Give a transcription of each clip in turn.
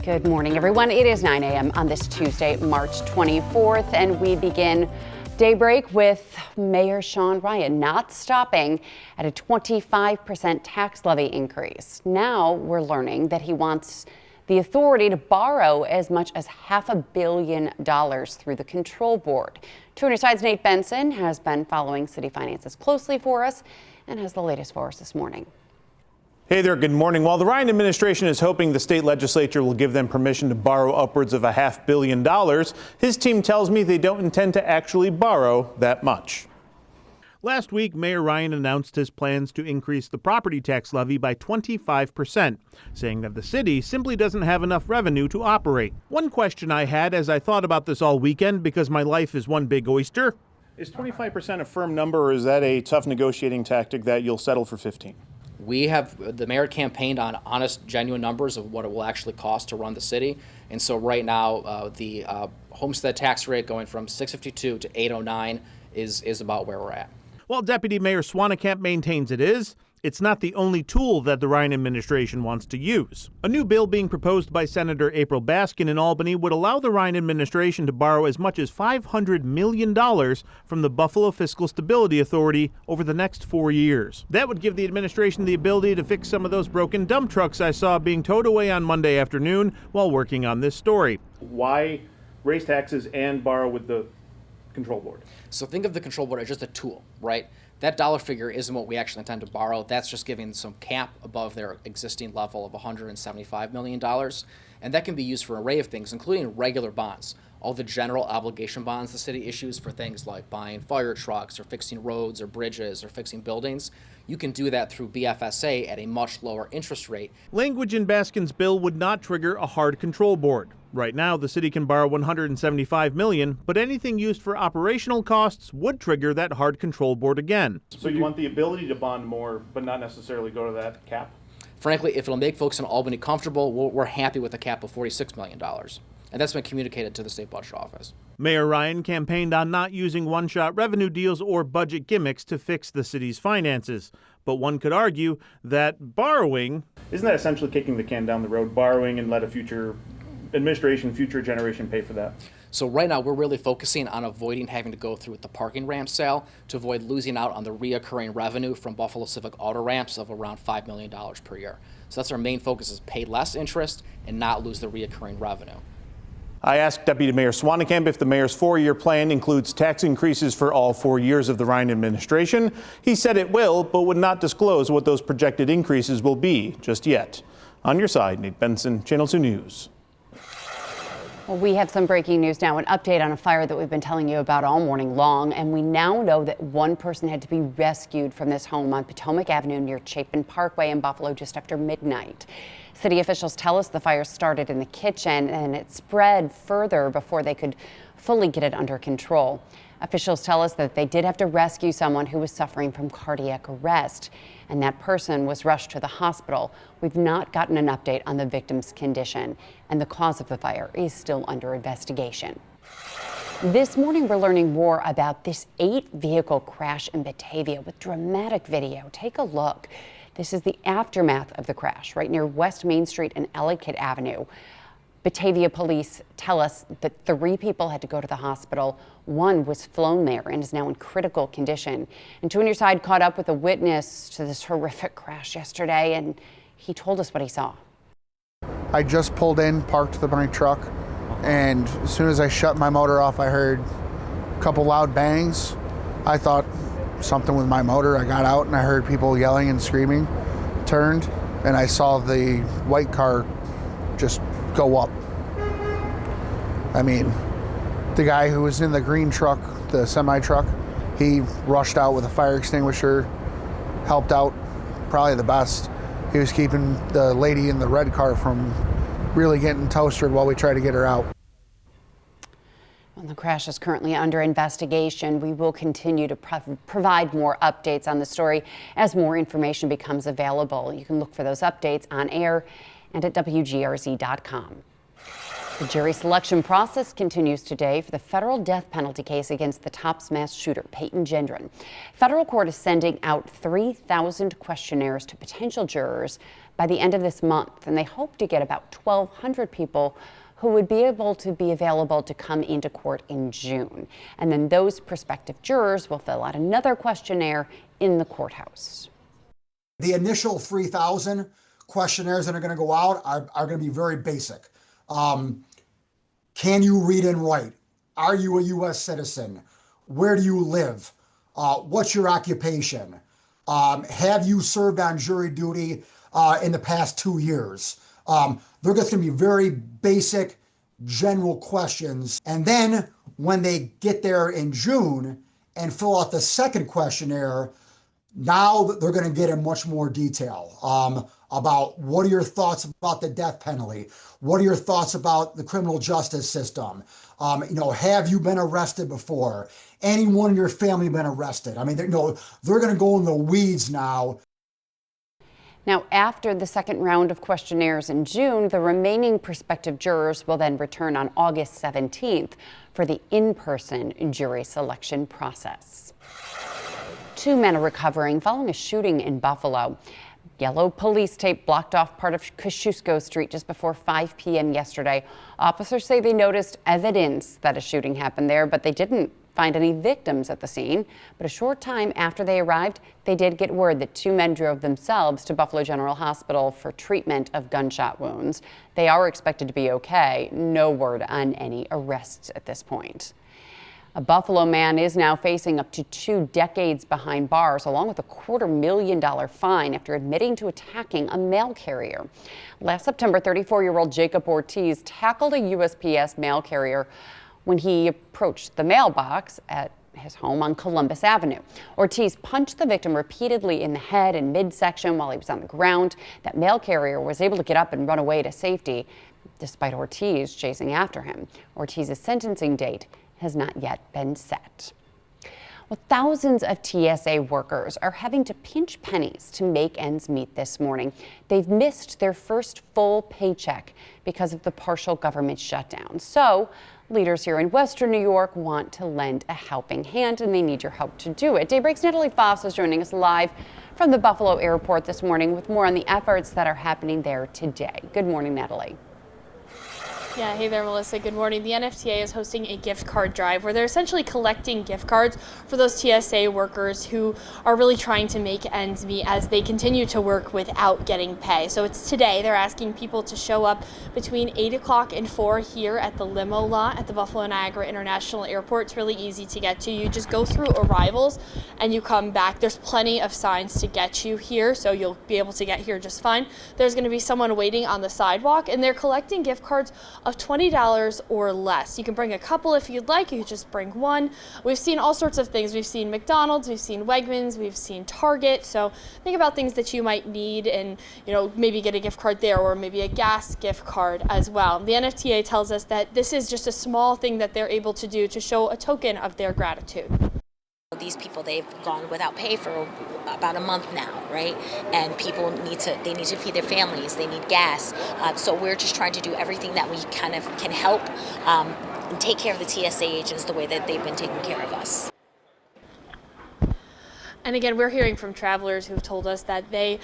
Good morning, everyone. It is 9 a.m. on this Tuesday, March 24th, and we begin Daybreak with Mayor Sean Ryan not stopping at a 25% tax levy increase. Now we're learning that he wants the authority to borrow as much as $500 million through the control board. 2 Side's Nate Benson has been following city finances closely for us and has the latest for us this morning. Hey there, good morning. While the Ryan administration is hoping the state legislature will give them permission to borrow upwards of $500 million, his team tells me they don't intend to actually borrow that much. Last week, Mayor Ryan announced his plans to increase the property tax levy by 25%, saying that the city simply doesn't have enough revenue to operate. One question I had as I thought about this all weekend, because my life is one big oyster: is 25% a firm number, or is that a tough negotiating tactic that you'll settle for 15? The mayor campaigned on honest, genuine numbers of what it will actually cost to run the city. And so right now, the homestead tax rate going from $652 to $809 is about where we're at. While Deputy Mayor Swanekamp maintains it is, it's not the only tool that the Ryan administration wants to use. A new bill being proposed by Senator April Baskin in Albany would allow the Ryan administration to borrow as much as $500 million from the Buffalo Fiscal Stability Authority over the next 4 years. That would give the administration the ability to fix some of those broken dump trucks I saw being towed away on Monday afternoon while working on this story. Why raise taxes and borrow with the control board? So think of the control board as just a tool, right? That dollar figure isn't what we actually intend to borrow. That's just giving some cap above their existing level of $175 million. And that can be used for an array of things, including regular bonds. All the general obligation bonds the city issues for things like buying fire trucks or fixing roads or bridges or fixing buildings. You can do that through BFSA at a much lower interest rate. Language in Baskin's bill would not trigger a hard control board. Right now, the city can borrow $175 million, but anything used for operational costs would trigger that hard control board again. So you want the ability to bond more, but not necessarily go to that cap? Frankly, if it'll make folks in Albany comfortable, we're happy with a cap of $46 million. And that's been communicated to the state budget office. Mayor Ryan campaigned on not using one-shot revenue deals or budget gimmicks to fix the city's finances. But one could argue that borrowing... Isn't that essentially kicking the can down the road, borrowing and let a future administration, future generation pay for that? So right now we're really focusing on avoiding having to go through with the parking ramp sale to avoid losing out on the reoccurring revenue from Buffalo Civic auto ramps of around $5 million per year. So that's our main focus, is pay less interest and not lose the reoccurring revenue. I asked Deputy Mayor Swanekamp if the mayor's 4-year plan includes tax increases for all 4 years of the Ryan administration. He said it will, but would not disclose what those projected increases will be just yet. On your side, Nate Benson, Channel 2 News. Well, we have some breaking news now, an update on a fire that we've been telling you about all morning long, and we now know that one person had to be rescued from this home on Potomac Avenue near Chapin Parkway in Buffalo just after midnight. City officials tell us the fire started in the kitchen and it spread further before they could fully get it under control. Officials tell us that they did have to rescue someone who was suffering from cardiac arrest, and that person was rushed to the hospital. We've not gotten an update on the victim's condition, and the cause of the fire is still under investigation. This morning, we're learning more about this 8-vehicle crash in Batavia with dramatic video. Take a look. This is the aftermath of the crash right near West Main Street and Ellicott Avenue. Batavia police tell us that 3 people had to go to the hospital. 1 was flown there and is now in critical condition. And 2 Side caught up with a witness to this horrific crash yesterday, and he told us what he saw. I just pulled in, parked my truck, and as soon as I shut my motor off, I heard a couple loud bangs. I thought something with my motor. I got out and I heard people yelling and screaming. Turned and I saw the white car just go up. I mean, the guy who was in the green truck, the semi truck, he rushed out with a fire extinguisher, helped out probably the best. He was keeping the lady in the red car from really getting toasted while we tried to get her out. Well, the crash is currently under investigation. We will continue to provide more updates on the story as more information becomes available. You can look for those updates on air and at WGRZ.com. The jury selection process continues today for the federal death penalty case against the Tops mass shooter, Peyton Gendron. Federal court is sending out 3,000 questionnaires to potential jurors by the end of this month, and they hope to get about 1,200 people who would be able to be available to come into court in June. And then those prospective jurors will fill out another questionnaire in the courthouse. The initial 3,000 questionnaires that are going to go out are going to be very basic. Can you read and write? Are you a U.S. citizen? Where do you live? What's your occupation? Have you served on jury duty in the past 2 years? They're just going to be very basic, general questions. And then when they get there in June and fill out the second questionnaire, now they're going to get in much more detail about what are your thoughts about the death penalty? What are your thoughts about the criminal justice system? Have you been arrested before? Anyone in your family been arrested? I mean, they're going to go in the weeds now. Now, after the second round of questionnaires in June, the remaining prospective jurors will then return on August 17th for the in-person jury selection process. 2 men are recovering following a shooting in Buffalo. Yellow police tape blocked off part of Kosciuszko Street just before 5 p.m. yesterday. Officers say they noticed evidence that a shooting happened there, but they didn't find any victims at the scene. But a short time after they arrived, they did get word that 2 men drove themselves to Buffalo General Hospital for treatment of gunshot wounds. They are expected to be okay. No word on any arrests at this point. A Buffalo man is now facing up to 2 decades behind bars, along with a $250,000 fine after admitting to attacking a mail carrier. Last September, 34-year-old Jacob Ortiz tackled a USPS mail carrier when he approached the mailbox at his home on Columbus Avenue. Ortiz punched the victim repeatedly in the head and midsection while he was on the ground. That mail carrier was able to get up and run away to safety, despite Ortiz chasing after him. Ortiz's sentencing date has not yet been set. Well, thousands of TSA workers are having to pinch pennies to make ends meet this morning. They've missed their first full paycheck because of the partial government shutdown. So leaders here in Western New York want to lend a helping hand, and they need your help to do it. Daybreak's Natalie Foss is joining us live from the Buffalo airport this morning with more on the efforts that are happening there today. Good morning, Natalie. Yeah, hey there, Melissa. Good morning. The NFTA is hosting a gift card drive where they're essentially collecting gift cards for those TSA workers who are really trying to make ends meet as they continue to work without getting pay. So it's today. They're asking people to show up between 8 o'clock and 4 here at the limo lot at the Buffalo Niagara International Airport. It's really easy to get to. You just go through arrivals and you come back. There's plenty of signs to get you here, so you'll be able to get here just fine. There's going to be someone waiting on the sidewalk, and they're collecting gift cards of $20 or less. You can bring a couple if you'd like. You could just bring one. We've seen all sorts of things. We've seen McDonald's, we've seen Wegmans, we've seen Target. So think about things that you might need and, maybe get a gift card there, or maybe a gas gift card as well. The NFTA tells us that this is just a small thing that they're able to do to show a token of their gratitude. These people, they've gone without pay for about a month now, right? And people need to feed their families, they need gas. So we're just trying to do everything that we kind of can help and take care of the TSA agents the way that they've been taking care of us. And again, we're hearing from travelers who've told us that they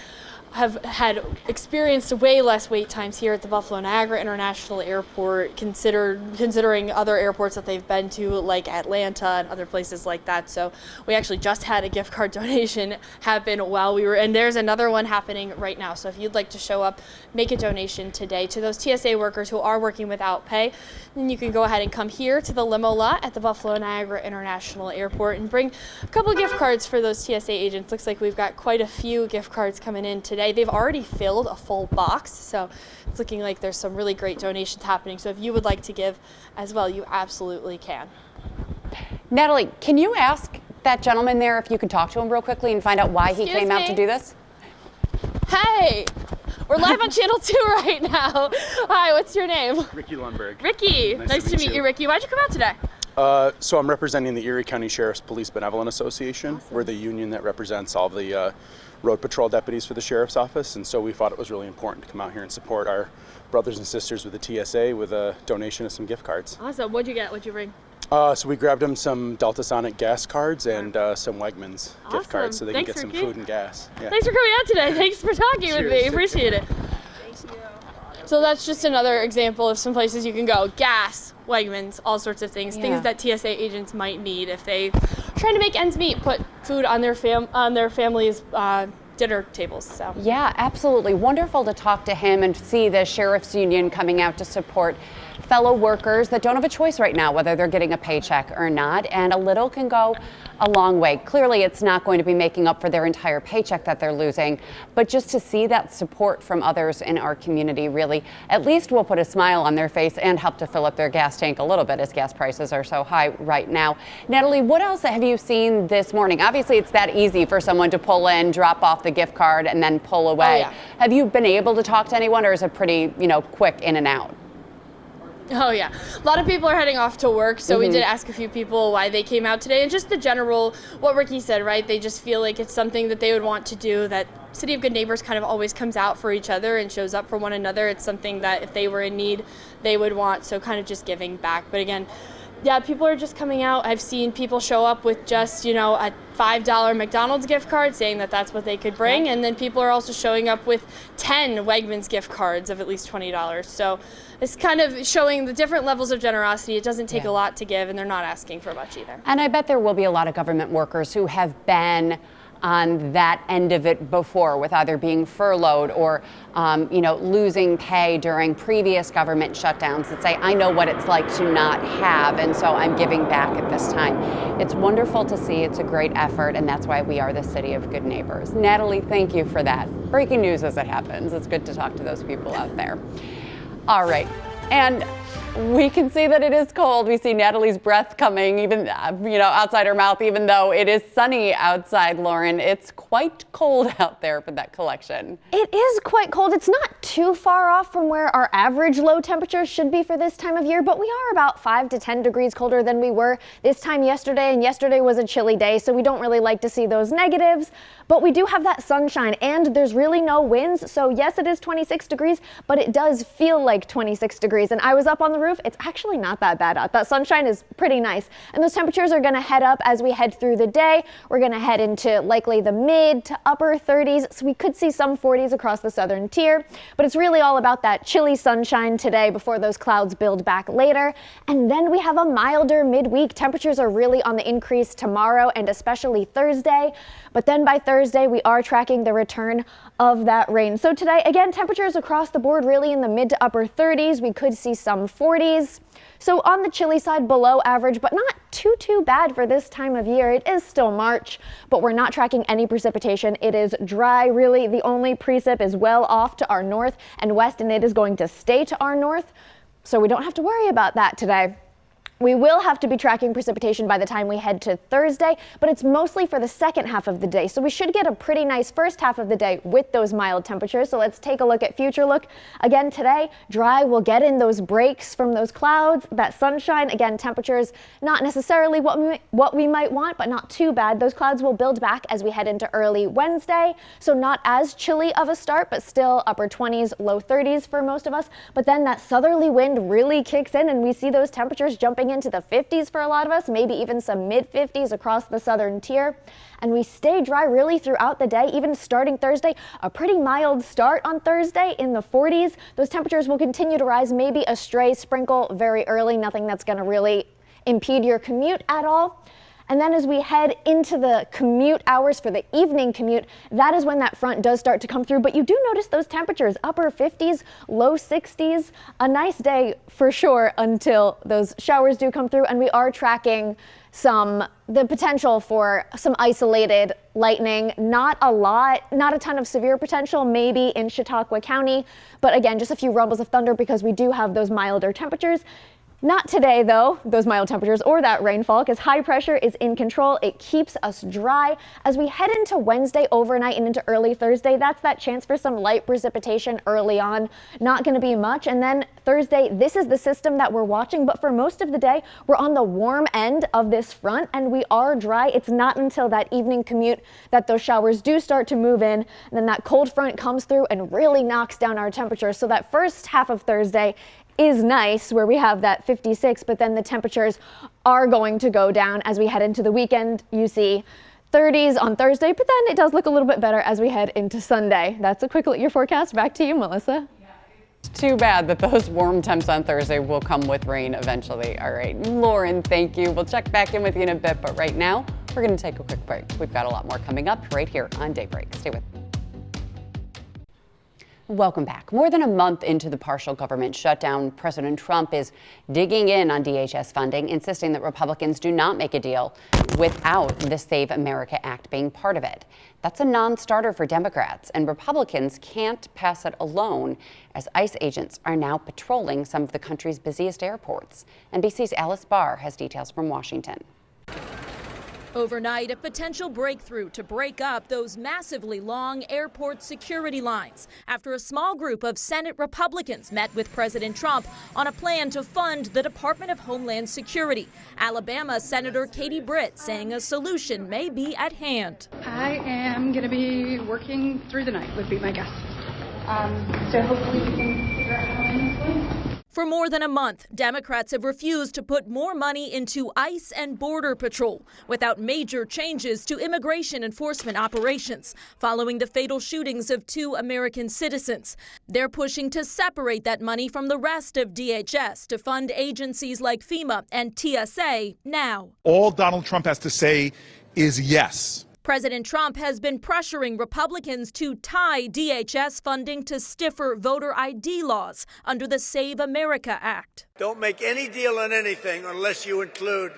have had experienced way less wait times here at the Buffalo Niagara International Airport, considering other airports that they've been to, like Atlanta and other places like that. So we actually just had a gift card donation happen while we were, and there's another one happening right now. So if you'd like to show up, make a donation today to those TSA workers who are working without pay, then you can go ahead and come here to the limo lot at the Buffalo Niagara International Airport and bring a couple of gift cards for those TSA agents. Looks like we've got quite a few gift cards coming in today. They've already filled a full box, so it's looking like there's some really great donations happening. So if you would like to give as well, you absolutely can. Natalie, can you ask that gentleman there if you could talk to him real quickly and find out why he came out to do this? Hey, we're live on Channel 2 right now. Hi, what's your name? Ricky Lundberg. Ricky, nice to meet you, Ricky. Why'd you come out today? So I'm representing the Erie County Sheriff's Police Benevolent Association. Awesome. We're the union that represents all the road patrol deputies for the sheriff's office, and so we thought it was really important to come out here and support our brothers and sisters with the TSA with a donation of some gift cards. Awesome. What'd you get? What'd you bring? So we grabbed them some Delta Sonic gas cards and some Wegmans gift cards so they can get some food and gas. Yeah. Thanks for coming out today. Thanks for talking with me. Appreciate it. So that's just another example of some places you can go. Gas, Wegmans, all sorts of things. Things that TSA agents might need if they are trying to make ends meet, put food on their families' dinner tables. So yeah, absolutely. Wonderful to talk to him and see the Sheriff's Union coming out to support fellow workers that don't have a choice right now, whether they're getting a paycheck or not, and a little can go a long way. Clearly, it's not going to be making up for their entire paycheck that they're losing, but just to see that support from others in our community really at least will put a smile on their face and help to fill up their gas tank a little bit as gas prices are so high right now. Natalie, what else have you seen this morning? Obviously, it's that easy for someone to pull in, drop off the gift card, and then pull away. Oh, yeah. Have you been able to talk to anyone, or is it pretty, quick in and out? Oh yeah, a lot of people are heading off to work, so we did ask a few people why they came out today, and just the general, what Ricky said, right? They just feel like it's something that they would want to do, that City of Good Neighbors kind of always comes out for each other and shows up for one another. It's something that if they were in need, they would want, so kind of just giving back. But again, yeah, people are just coming out. I've seen people show up with just, a $5 McDonald's gift card saying that that's what they could bring. And then people are also showing up with 10 Wegmans gift cards of at least $20. So it's kind of showing the different levels of generosity. It doesn't take a lot to give, and they're not asking for much either. And I bet there will be a lot of government workers who have been on that end of it before, with either being furloughed or losing pay during previous government shutdowns, that say, I know what it's like to not have, and so I'm giving back at this time. It's wonderful to see. It's a great effort, and that's why we are the City of Good Neighbors. Natalie, thank you for that. Breaking news as it happens. It's good to talk to those people out there. All right. And we can see that it is cold. We see Natalie's breath coming, even, outside her mouth, even though it is sunny outside, Lauren. It's quite cold out there for that collection. It is quite cold. It's not too far off from where our average low temperatures should be for this time of year, but we are about 5 to 10 degrees colder than we were this time yesterday, and yesterday was a chilly day, so we don't really like to see those negatives. But we do have that sunshine, and there's really no winds, so yes, it is 26 degrees, but it does feel like 26 degrees. And I was up on the roof. It's actually not that bad out. That sunshine is pretty nice. And those temperatures are going to head up as we head through the day. We're going to head into likely the mid to upper 30s, so we could see some 40s across the southern tier. But it's really all about that chilly sunshine today before those clouds build back later. And then we have a milder midweek. Temperatures are really on the increase tomorrow and especially Thursday. But then by Thursday, we are tracking the return of that rain. So today, again, temperatures across the board really in the mid to upper 30s. We could see some 40s. So on the chilly side, below average, but not too bad for this time of year. It is still March, but we're not tracking any precipitation. It is dry, really. The only precip is well off to our north and west, and it is going to stay to our north. So we don't have to worry about that today. We will have to be tracking precipitation by the time we head to Thursday, but it's mostly for the second half of the day. So we should get a pretty nice first half of the day with those mild temperatures. So let's take a look at future look. Again, today, dry. We'll get in those breaks from those clouds, that sunshine. Again, temperatures not necessarily what we might want, but not too bad. Those clouds will build back as we head into early Wednesday. So not as chilly of a start, but still upper 20s, low 30s for most of us. But then that southerly wind really kicks in, and we see those temperatures jumping into the 50s for a lot of us, maybe even some mid 50s across the southern tier. And we stay dry really throughout the day, even starting Thursday. A pretty mild start on Thursday in the 40s. Those temperatures will continue to rise, maybe a stray sprinkle very early, nothing that's going to really impede your commute at all. And then as we head into the commute hours for the evening commute, that is when that front does start to come through. But you do notice those temperatures, upper 50s, low 60s. A nice day for sure until those showers do come through. And we are tracking the potential for some isolated lightning. Not a lot, not a ton of severe potential, maybe in Chautauqua County. But again, just a few rumbles of thunder because we do have those milder temperatures. Not today, though, those mild temperatures or that rainfall, because high pressure is in control. It keeps us dry. As we head into Wednesday overnight and into early Thursday, that's that chance for some light precipitation early on. Not going to be much. And then Thursday, this is the system that we're watching. But for most of the day, we're on the warm end of this front and we are dry. It's not until that evening commute that those showers do start to move in. And then that cold front comes through and really knocks down our temperatures. So that first half of Thursday is nice, where we have that 56, but then the temperatures are going to go down as we head into the weekend. You see 30s on Thursday, but then it does look a little bit better as we head into Sunday. That's a quick look at your forecast. Back to you, Melissa. It's too bad that those warm temps on Thursday will come with rain eventually. All right, Lauren, thank you. We'll check back in with you in a bit, but right now we're going to take a quick break. We've got a lot more coming up right here on Daybreak. Stay with me. Welcome back. More than a month into the partial government shutdown, President Trump is digging in on DHS funding, insisting that Republicans do not make a deal without the Save America Act being part of it. That's a non-starter for Democrats, and Republicans can't pass it alone as ICE agents are now patrolling some of the country's busiest airports. NBC's Alice Barr has details from Washington. Overnight, a potential breakthrough to break up those massively long airport security lines after a small group of Senate Republicans met with President Trump on a plan to fund the Department of Homeland Security. Alabama Senator Katie Britt saying a solution may be at hand. I am going to be working through the night, would be my guess. So hopefully we can figure out how to end this way. For more than a month, Democrats have refused to put more money into ICE and Border Patrol without major changes to immigration enforcement operations following the fatal shootings of 2 American citizens. They're pushing to separate that money from the rest of DHS to fund agencies like FEMA and TSA now. All Donald Trump has to say is yes. President Trump has been pressuring Republicans to tie DHS funding to stiffer voter ID laws under the Save America Act. Don't make any deal on anything unless you include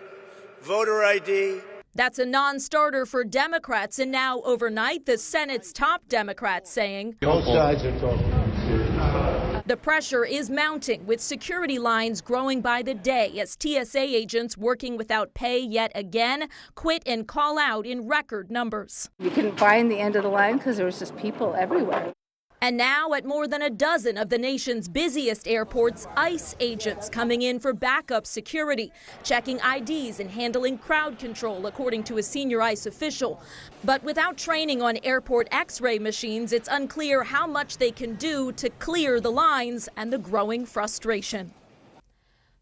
voter ID. That's a non-starter for Democrats, and now overnight, the Senate's top Democrats saying Both sides are talking. the pressure is mounting, with security lines growing by the day as TSA agents working without pay yet again quit and call out in record numbers. You couldn't find the end of the line because there was just people everywhere. And now at more than a dozen of the nation's busiest airports, ICE agents coming in for backup security, checking IDs and handling crowd control, according to a senior ICE official. But without training on airport X-ray machines, it's unclear how much they can do to clear the lines and the growing frustration.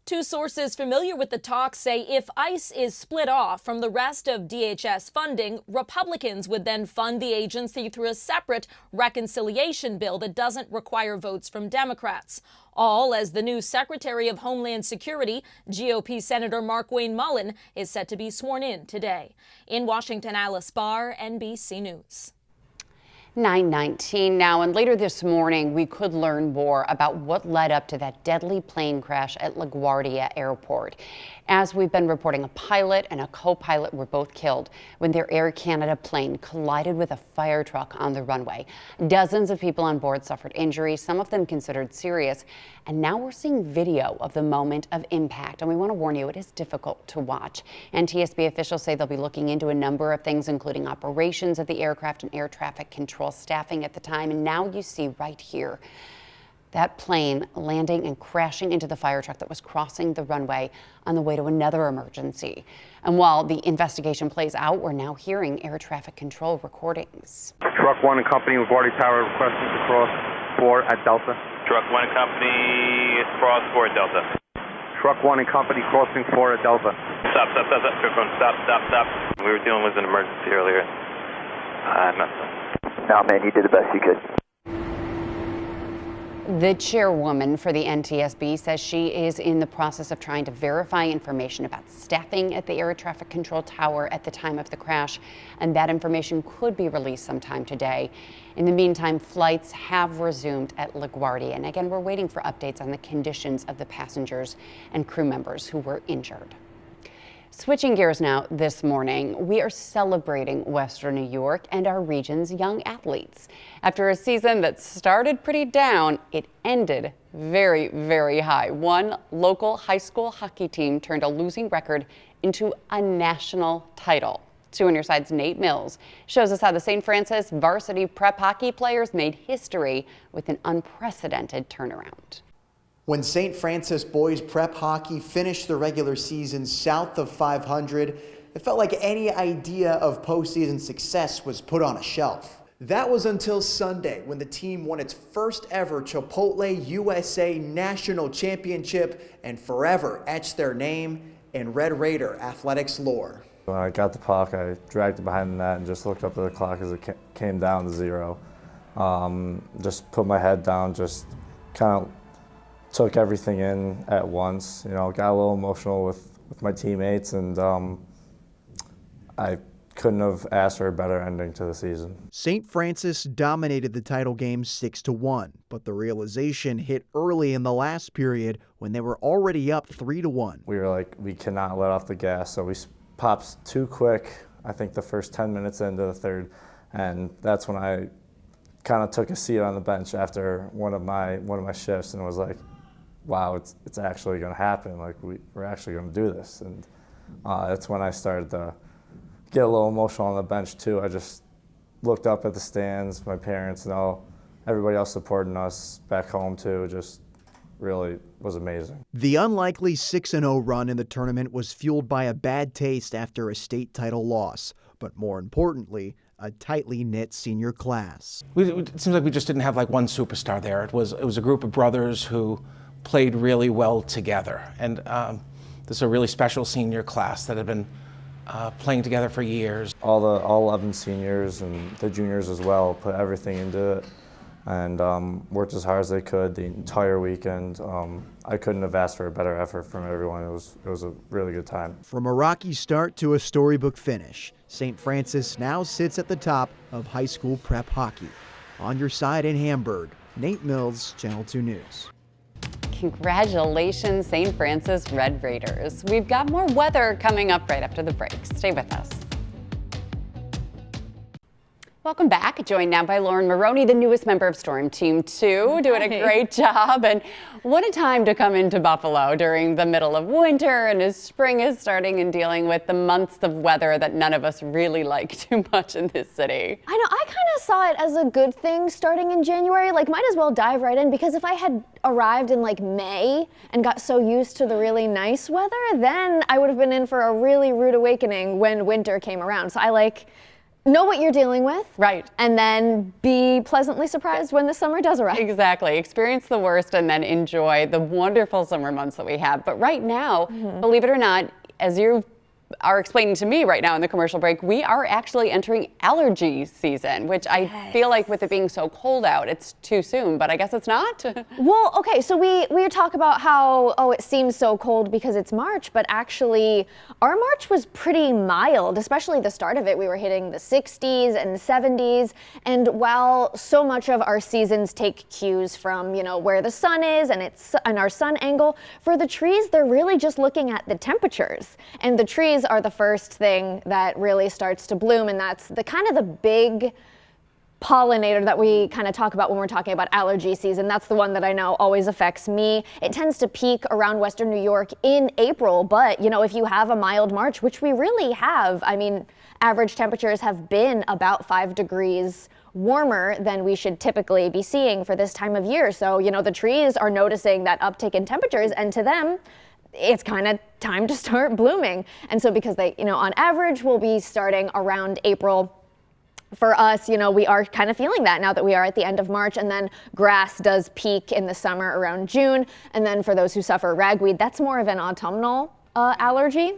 2 sources familiar with the talks say if ICE is split off from the rest of DHS funding, Republicans would then fund the agency through a separate reconciliation bill that doesn't require votes from Democrats. All as the new Secretary of Homeland Security, GOP Senator Markwayne Mullin, is set to be sworn in today. In Washington, Alice Barr, NBC News. 9:19 now, and later this morning we could learn more about what led up to that deadly plane crash at LaGuardia Airport. As we've been reporting, a pilot and a co-pilot were both killed when their Air Canada plane collided with a fire truck on the runway. Dozens of people on board suffered injuries, some of them considered serious, and now we're seeing video of the moment of impact, and we want to warn you, it is difficult to watch. NTSB officials say they'll be looking into a number of things, including operations of the aircraft and air traffic control staffing at the time. And now you see right here that plane landing and crashing into the fire truck that was crossing the runway on the way to another emergency. And while the investigation plays out, we're now hearing air traffic control recordings. Truck 1 and Company, LaGuardia Tower, requesting to cross 4 at Delta. Truck 1 and Company, cross 4 at Delta. Truck 1 and Company, crossing 4 at Delta. Stop. Truck 1, stop. We were dealing with an emergency earlier. No, man, you did the best you could. The chairwoman for the NTSB says she is in the process of trying to verify information about staffing at the air traffic control tower at the time of the crash, and that information could be released sometime today. In the meantime, flights have resumed at LaGuardia, and again, we're waiting for updates on the conditions of the passengers and crew members who were injured. Switching gears now this morning, we are celebrating Western New York and our region's young athletes. After a season that started pretty down, it ended very, very high. One local high school hockey team turned a losing record into a national title. 2 on your side's Nate Mills shows us how the St. Francis varsity prep hockey players made history with an unprecedented turnaround. When St. Francis boys prep hockey finished the regular season south of 500, it felt like any idea of postseason success was put on a shelf. That was until Sunday, when the team won its first ever Chipotle USA National Championship and forever etched their name in Red Raider athletics lore. When I got the puck, I dragged it behind the net and just looked up at the clock as it came down to 0. Just put my head down, just kind of took everything in at once. You know, got a little emotional with my teammates, and I couldn't have asked for a better ending to the season. St. Francis dominated the title game 6-1, but the realization hit early in the last period when they were already up 3-1. We were like, we cannot let off the gas, so we popped too quick, I think the first 10 minutes into the third, and that's when I kind of took a seat on the bench after one of my shifts and was like, wow, it's actually going to happen. Like, we're actually going to do this. And that's when I started to get a little emotional on the bench too. I just looked up at the stands, my parents and everybody else supporting us back home too. Just really was amazing. The unlikely 6-0 run in the tournament was fueled by a bad taste after a state title loss, but more importantly, a tightly knit senior class. It seems like we just didn't have like one superstar there. It was a group of brothers who played really well together, and this is a really special senior class that had been playing together for years. All 11 seniors and the juniors as well put everything into it and worked as hard as they could the entire weekend. I couldn't have asked for a better effort from everyone. It was a really good time. From a rocky start to a storybook finish, St. Francis now sits at the top of high school prep hockey. On your side in Hamburg, Nate Mills, Channel 2 News. Congratulations, St. Francis Red Raiders. We've got more weather coming up right after the break. Stay with us. Welcome back. Joined now by Lauren Maroney, the newest member of Storm Team 2, doing a great job. And what a time to come into Buffalo during the middle of winter and as spring is starting and dealing with the months of weather that none of us really like too much in this city. I know, I kind of saw it as a good thing starting in January. Like, might as well dive right in, because if I had arrived in like May and got so used to the really nice weather, then I would have been in for a really rude awakening when winter came around. So I know what you're dealing with. Right. And then be pleasantly surprised when the summer does arrive. Exactly. Experience the worst and then enjoy the wonderful summer months that we have. But right now, believe it or not, as you are explaining to me right now in the commercial break, we are actually entering allergy season, which I feel like with it being so cold out, it's too soon, but I guess it's not. Well, okay, so we talk about how, it seems so cold because it's March, but actually our March was pretty mild, especially the start of it. We were hitting the 60s and 70s, and while so much of our seasons take cues from, where the sun is and our sun angle, for the trees, they're really just looking at the temperatures, and the trees are the first thing that really starts to bloom, and that's the kind of the big pollinator that we kind of talk about when we're talking about allergy season. That's the one that I know always affects me. It tends to peak around Western New York in April, but if you have a mild March, which we really have, I mean, average temperatures have been about 5 degrees warmer than we should typically be seeing for this time of year. So, the trees are noticing that uptick in temperatures, and to them, it's kind of time to start blooming. And so because they, on average, will be starting around April. For us, we are kind of feeling that now that we are at the end of March, and then grass does peak in the summer around June. And then for those who suffer ragweed, that's more of an autumnal allergy.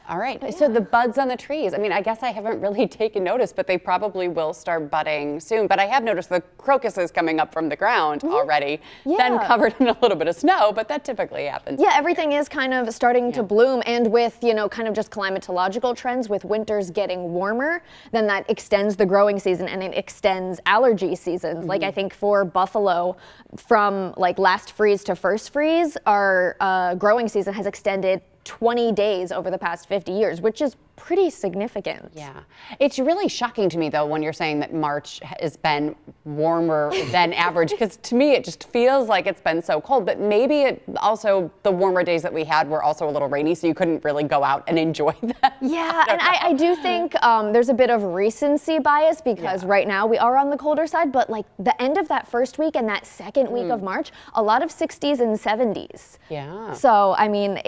All right, so the buds on the trees, I mean, I guess I haven't really taken notice, but they probably will start budding soon. But I have noticed the crocuses coming up from the ground already, then covered in a little bit of snow, but that typically happens. Yeah, everything is kind of starting to bloom, and with, kind of just climatological trends, with winters getting warmer, then that extends the growing season and it extends allergy seasons. Like, I think for Buffalo, from last freeze to first freeze, our growing season has extended 20 days over the past 50 years, which is pretty significant. Yeah. It's really shocking to me, though, when you're saying that March has been warmer than average, because to me it just feels like it's been so cold. But maybe also the warmer days that we had were also a little rainy, so you couldn't really go out and enjoy them. Yeah, and I do think there's a bit of recency bias, because right now we are on the colder side, but like the end of that first week and that second week of March, a lot of 60s and 70s. Yeah. So, I mean,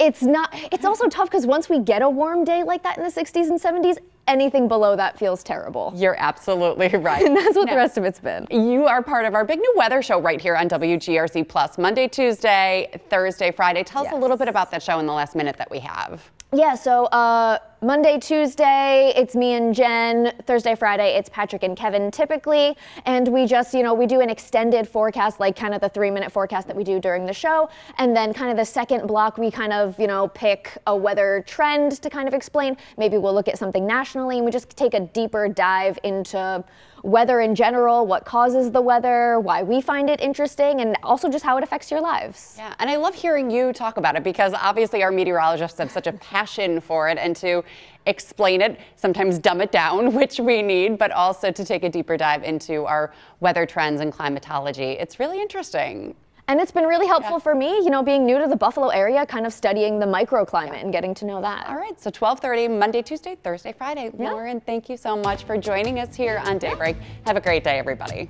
it's also tough because once we get a warm day like that in the 60s and 70s, anything below that feels terrible. You're absolutely right. And that's what the rest of it's been. You are part of our big new weather show right here on WGRZ Plus, Monday, Tuesday, Thursday, Friday. Tell us a little bit about that show in the last minute that we have. Yeah, so Monday, Tuesday, it's me and Jen. Thursday, Friday, it's Patrick and Kevin typically. And we just, we do an extended forecast, like kind of the 3-minute forecast that we do during the show. And then kind of the second block, we kind of, pick a weather trend to kind of explain. Maybe we'll look at something nationally, and we just take a deeper dive into weather in general, what causes the weather, why we find it interesting, and also just how it affects your lives. Yeah, and I love hearing you talk about it, because obviously our meteorologists have such a passion for it, and to explain it, sometimes dumb it down, which we need, but also to take a deeper dive into our weather trends and climatology. It's really interesting. And it's been really helpful for me, being new to the Buffalo area, kind of studying the microclimate and getting to know that. All right, so 12:30, Monday, Tuesday, Thursday, Friday. Lauren, thank you so much for joining us here on Daybreak. Have a great day, everybody.